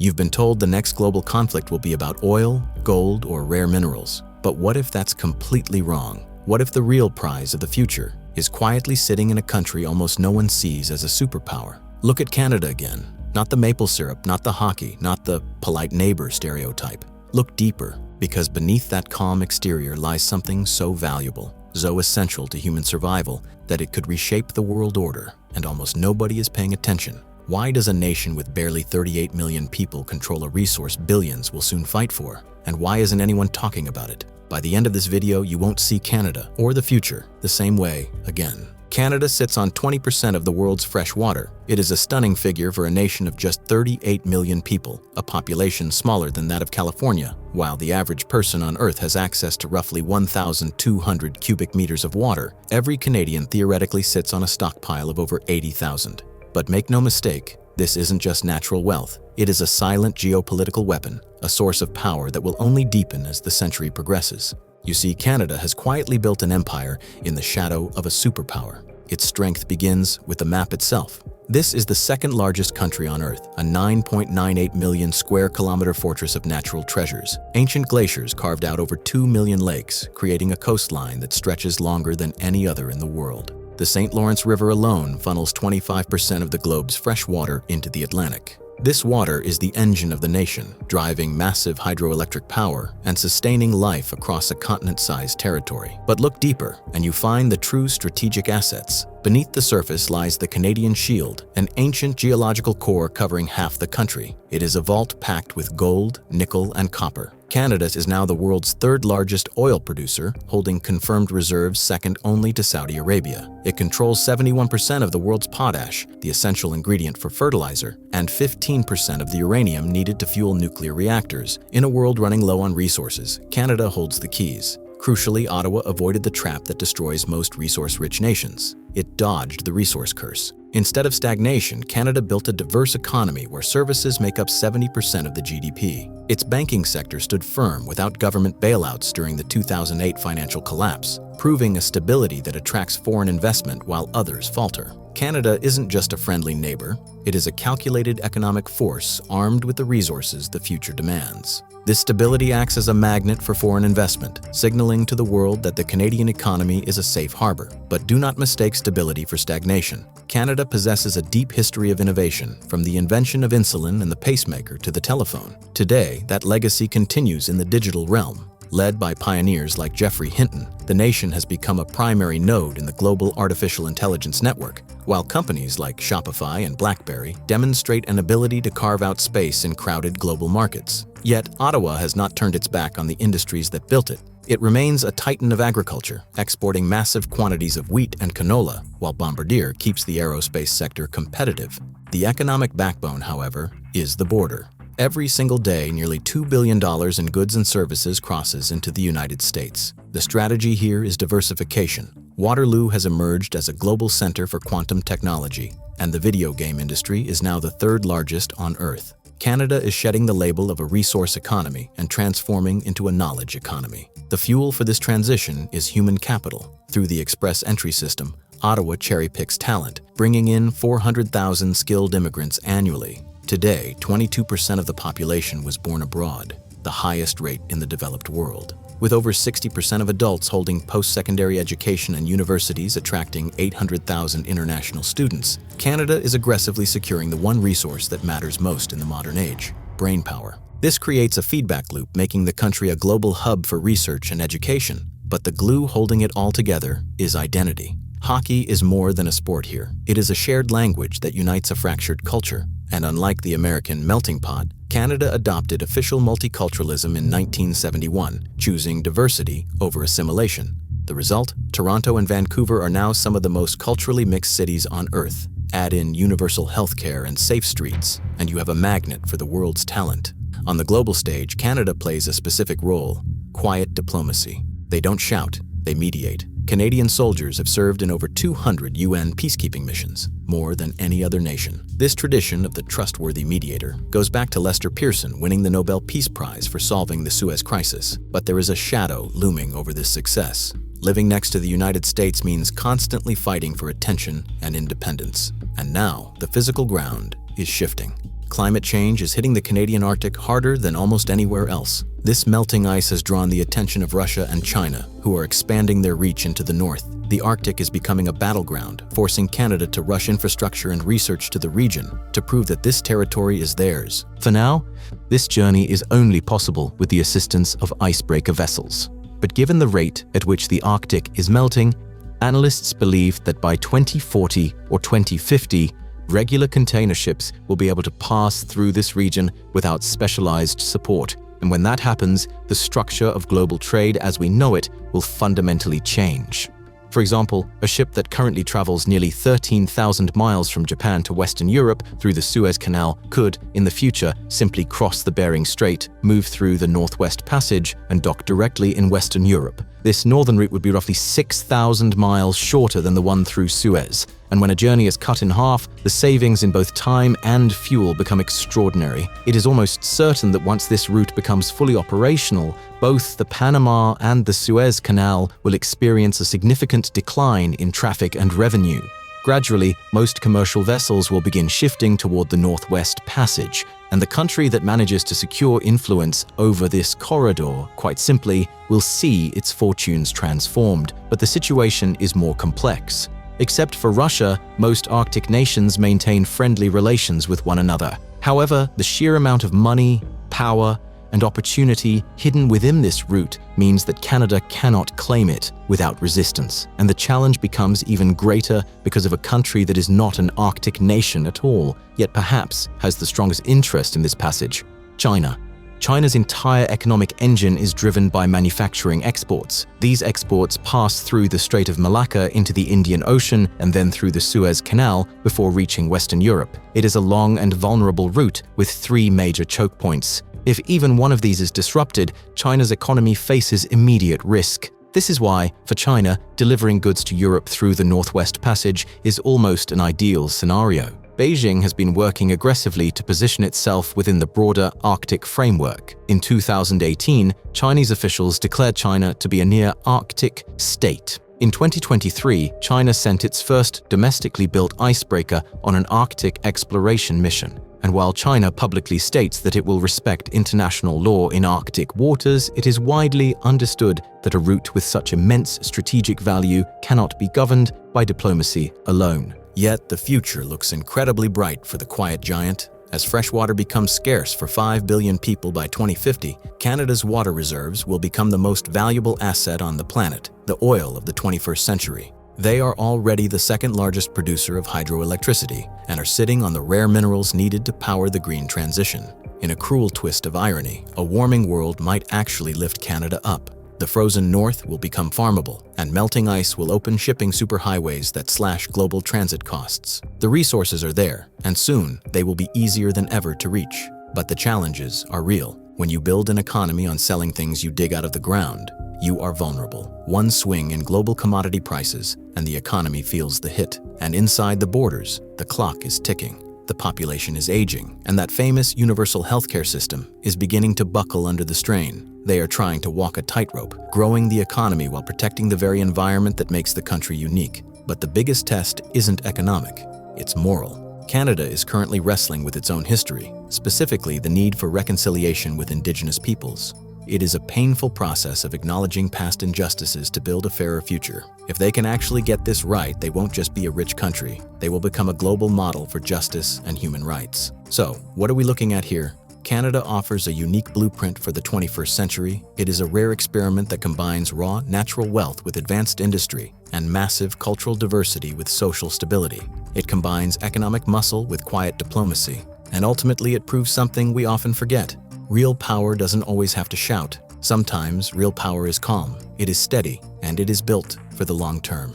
You've been told the next global conflict will be about oil, gold, or rare minerals. But what if that's completely wrong? What if the real prize of the future is quietly sitting in a country almost no one sees as a superpower? Look at Canada again. Not the maple syrup, not the hockey, not the polite neighbor stereotype. Look deeper, because beneath that calm exterior lies something so valuable, so essential to human survival, that it could reshape the world order, and almost nobody is paying attention. Why does a nation with barely 38 million people control a resource billions will soon fight for? And why isn't anyone talking about it? By the end of this video, you won't see Canada, or the future, the same way again. Canada sits on 20% of the world's fresh water. It is a stunning figure for a nation of just 38 million people, a population smaller than that of California, while the average person on Earth has access to roughly 1,200 cubic meters of water. Every Canadian theoretically sits on a stockpile of over 80,000. But make no mistake, this isn't just natural wealth. It is a silent geopolitical weapon, a source of power that will only deepen as the century progresses. You see, Canada has quietly built an empire in the shadow of a superpower. Its strength begins with the map itself. This is the second largest country on Earth, a 9.98 million square kilometer fortress of natural treasures. Ancient glaciers carved out over 2 million lakes, creating a coastline that stretches longer than any other in the world. The St. Lawrence River alone funnels 25% of the globe's fresh water into the Atlantic. This water is the engine of the nation, driving massive hydroelectric power and sustaining life across a continent-sized territory. But look deeper, and you find the true strategic assets. Beneath the surface lies the Canadian Shield, an ancient geological core covering half the country. It is a vault packed with gold, nickel, and copper. Canada is now the world's third largest oil producer, holding confirmed reserves second only to Saudi Arabia. It controls 71% of the world's potash, the essential ingredient for fertilizer, and 15% of the uranium needed to fuel nuclear reactors. In a world running low on resources, Canada holds the keys. Crucially, Ottawa avoided the trap that destroys most resource-rich nations. It dodged the resource curse. Instead of stagnation, Canada built a diverse economy where services make up 70% of the GDP. Its banking sector stood firm without government bailouts during the 2008 financial collapse, proving a stability that attracts foreign investment while others falter. Canada isn't just a friendly neighbor, it is a calculated economic force armed with the resources the future demands. This stability acts as a magnet for foreign investment, signaling to the world that the Canadian economy is a safe harbor. But do not mistake stability for stagnation. Canada possesses a deep history of innovation, from the invention of insulin and the pacemaker to the telephone. Today, that legacy continues in the digital realm. Led by pioneers like Geoffrey Hinton, the nation has become a primary node in the global artificial intelligence network, while companies like Shopify and BlackBerry demonstrate an ability to carve out space in crowded global markets. Yet, Ottawa has not turned its back on the industries that built it. It remains a titan of agriculture, exporting massive quantities of wheat and canola, while Bombardier keeps the aerospace sector competitive. The economic backbone, however, is the border. Every single day, nearly $2 billion in goods and services crosses into the United States. The strategy here is diversification. Waterloo has emerged as a global center for quantum technology, and the video game industry is now the third largest on Earth. Canada is shedding the label of a resource economy and transforming into a knowledge economy. The fuel for this transition is human capital. Through the Express Entry system, Ottawa cherry-picks talent, bringing in 400,000 skilled immigrants annually. Today, 22% of the population was born abroad, the highest rate in the developed world. With over 60% of adults holding post-secondary education and universities attracting 800,000 international students, Canada is aggressively securing the one resource that matters most in the modern age: brainpower. This creates a feedback loop, making the country a global hub for research and education. But the glue holding it all together is identity. Hockey is more than a sport here. It is a shared language that unites a fractured culture. And unlike the American melting pot, Canada adopted official multiculturalism in 1971, choosing diversity over assimilation. The result? Toronto and Vancouver are now some of the most culturally mixed cities on Earth. Add in universal healthcare and safe streets, and you have a magnet for the world's talent. On the global stage, Canada plays a specific role: quiet diplomacy. They don't shout, they mediate. Canadian soldiers have served in over 200 UN peacekeeping missions, more than any other nation. This tradition of the trustworthy mediator goes back to Lester Pearson winning the Nobel Peace Prize for solving the Suez Crisis. But there is a shadow looming over this success. Living next to the United States means constantly fighting for attention and independence. And now, the physical ground is shifting. climate change is hitting the Canadian Arctic harder than almost anywhere else. This melting ice has drawn the attention of Russia and China, who are expanding their reach into the north. The Arctic is becoming a battleground, forcing Canada to rush infrastructure and research to the region to prove that this territory is theirs. For now, this journey is only possible with the assistance of icebreaker vessels. But given the rate at which the Arctic is melting, analysts believe that by 2040 or 2050, regular container ships will be able to pass through this region without specialized support. And when that happens, the structure of global trade as we know it will fundamentally change. For example, a ship that currently travels nearly 13,000 miles from Japan to Western Europe through the Suez Canal could, in the future, simply cross the Bering Strait, move through the Northwest Passage, and dock directly in Western Europe. This northern route would be roughly 6,000 miles shorter than the one through Suez. And when a journey is cut in half, the savings in both time and fuel become extraordinary. It is almost certain that once this route becomes fully operational, both the Panama and the Suez Canal will experience a significant decline in traffic and revenue. Gradually, most commercial vessels will begin shifting toward the Northwest Passage, and the country that manages to secure influence over this corridor, quite simply, will see its fortunes transformed. But the situation is more complex. Except for Russia, most Arctic nations maintain friendly relations with one another. However, the sheer amount of money, power, and opportunity hidden within this route means that Canada cannot claim it without resistance. And the challenge becomes even greater because of a country that is not an Arctic nation at all, yet perhaps has the strongest interest in this passage: China. China's entire economic engine is driven by manufacturing exports. These exports pass through the Strait of Malacca into the Indian Ocean and then through the Suez Canal before reaching Western Europe. It is a long and vulnerable route with 3 major choke points. If even one of these is disrupted, China's economy faces immediate risk. This is why, for China, delivering goods to Europe through the Northwest Passage is almost an ideal scenario. Beijing has been working aggressively to position itself within the broader Arctic framework. In 2018, Chinese officials declared China to be a near-Arctic state. In 2023, China sent its first domestically built icebreaker on an Arctic exploration mission. And while China publicly states that it will respect international law in Arctic waters, it is widely understood that a route with such immense strategic value cannot be governed by diplomacy alone. Yet the future looks incredibly bright for the quiet giant. As freshwater becomes scarce for 5 billion people by 2050, Canada's water reserves will become the most valuable asset on the planet, the oil of the 21st century. They are already the second largest producer of hydroelectricity and are sitting on the rare minerals needed to power the green transition. In a cruel twist of irony, a warming world might actually lift Canada up. The frozen north will become farmable, and melting ice will open shipping superhighways that slash global transit costs. The resources are there, and soon they will be easier than ever to reach. But the challenges are real. When you build an economy on selling things you dig out of the ground, you are vulnerable. One swing in global commodity prices, and the economy feels the hit. And inside the borders, the clock is ticking. The population is aging, and that famous universal healthcare system is beginning to buckle under the strain. They are trying to walk a tightrope, growing the economy while protecting the very environment that makes the country unique. But the biggest test isn't economic, it's moral. Canada is currently wrestling with its own history, specifically the need for reconciliation with Indigenous peoples. It is a painful process of acknowledging past injustices to build a fairer future. If they can actually get this right, they won't just be a rich country. They will become a global model for justice and human rights. So, what are we looking at here? Canada offers a unique blueprint for the 21st century. It is a rare experiment that combines raw, natural wealth with advanced industry and massive cultural diversity with social stability. It combines economic muscle with quiet diplomacy. And ultimately, it proves something we often forget. Real power doesn't always have to shout. Sometimes real power is calm, it is steady, and it is built for the long term.